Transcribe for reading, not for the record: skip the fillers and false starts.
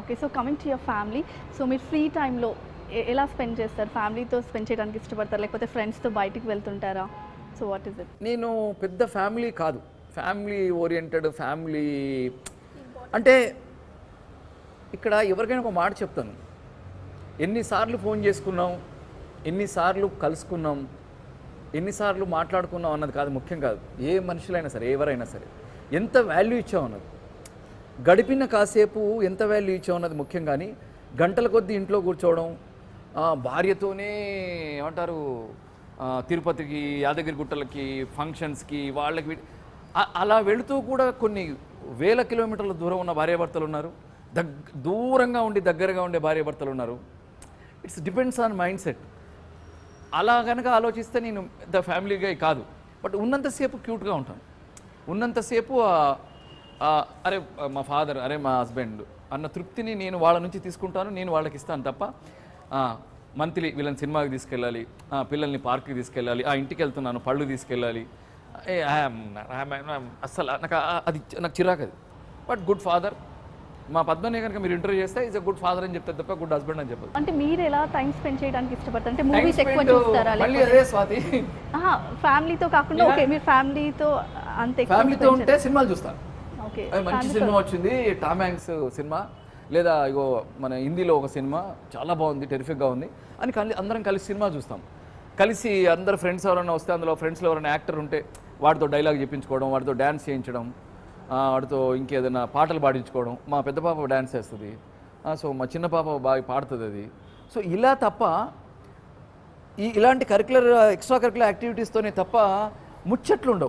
Okay. So coming to your family. So మీరు free టైమ్‌లో ఎలా స్పెండ్ చేస్తారు? ఫ్యామిలీతో స్పెండ్ చేయడానికి ఇష్టపడతారా? లేకపోతే ఫ్రెండ్స్‌తో బయటికి వెళ్తుంటారా? So what is it? నేను పెద్ద ఫ్యామిలీ కాదు. ఫ్యామిలీ ఓరియంటెడ్ ఫ్యామిలీ అంటే ఇక్కడ ఎవరికైనా ఒక మాట చెప్తాను. ఎన్నిసార్లు ఫోన్ చేసుకున్నాం, ఎన్నిసార్లు కలుసుకున్నాం, ఎన్నిసార్లు మాట్లాడుకున్నాం అన్నది కాదు, ముఖ్యం కాదు. ఏ మనుషులైనా సరే, ఎవరైనా సరే ఎంత వాల్యూ ఇచ్చాం అన్నది, గడిపిన కాసేపు ఎంత వాల్యూ ఇచ్చాం అన్నది ముఖ్యం. కానీ గంటల కొద్దీ ఇంట్లో కూర్చోవడం, భార్యతోనే ఏమంటారు తిరుపతికి, యాదగిరి గుట్టలకి, ఫంక్షన్స్కి, వాళ్ళకి అలా వెళుతూ కూడా కొన్ని వేల కిలోమీటర్ల దూరం ఉన్న భార్యాభర్తలు ఉన్నారు, దూరంగా ఉండి దగ్గరగా ఉండే భార్యాభర్తలు ఉన్నారు. It's depends on mind set. అలా కనుక ఆలోచిస్తే నేను ద ఫ్యామిలీగా కాదు. బట్ ఉన్నంతసేపు క్యూట్గా ఉంటాను, ఉన్నంతసేపు అరే మా ఫాదర్, అరే మా హస్బెండ్ అన్న తృప్తిని నేను వాళ్ళ నుంచి తీసుకుంటాను, నేను వాళ్ళకి ఇస్తాను తప్ప మంత్లీ వీళ్ళని సినిమాకి తీసుకెళ్ళాలి, పిల్లల్ని పార్క్కి తీసుకెళ్ళాలి, ఇంటికి వెళ్తున్నాను పళ్ళు తీసుకెళ్ళాలి, అస్సలు నాకు చిరాకు అది. But good father. మా పద్మనే కనుక మీరు ఇంటర్వ్యూ చేస్తే ఈజ్ అ గుడ్ ఫాదర్ అని చెప్తారు తప్ప గుడ్ హస్బెండ్ అని చెప్పదు. అంటే మీరు ఎలా టైం స్పెండ్ చేయడానికి ఇష్టపడతారు? అంటే మూవీస్ ఎక్కువ చూస్తారా? మళ్ళీ అదే స్వాతి, ఫ్యామిలీతో కాకుండా ఓకే మీరు ఫ్యామిలీతో అంతే ఫ్యామిలీతో ఉంటే సినిమాలు చూస్తాను. ఓకే, మంచి సినిమా వచ్చింది, టామ్ హ్యాంక్స్ సినిమా, లేదా ఇగో మన హిందీలో ఒక సినిమా చాలా బాగుంది, టెరిఫిక్గా ఉంది అని అందరం కలిసి సినిమా చూస్తాం. కలిసి అందరు ఫ్రెండ్స్ ఎవరైనా వస్తే, అందులో ఫ్రెండ్స్లో ఎవరైనా యాక్టర్ ఉంటే వాడితో డైలాగ్ చెప్పించుకోవడం, వాడితో డ్యాన్స్ చేయించడం, వాడితో ఇంకేదైనా పాటలు పాడించుకోవడం. మా పెద్ద పాప డ్యాన్స్ చేస్తుంది, సో మా చిన్న పాప బాగా పాడుతుంది అది. సో ఇలా తప్ప ఇలాంటి కరిక్యులర్ ఎక్స్ట్రా కరిక్యులర్ యాక్టివిటీస్తోనే తప్ప ముచ్చట్లు ఉండవు.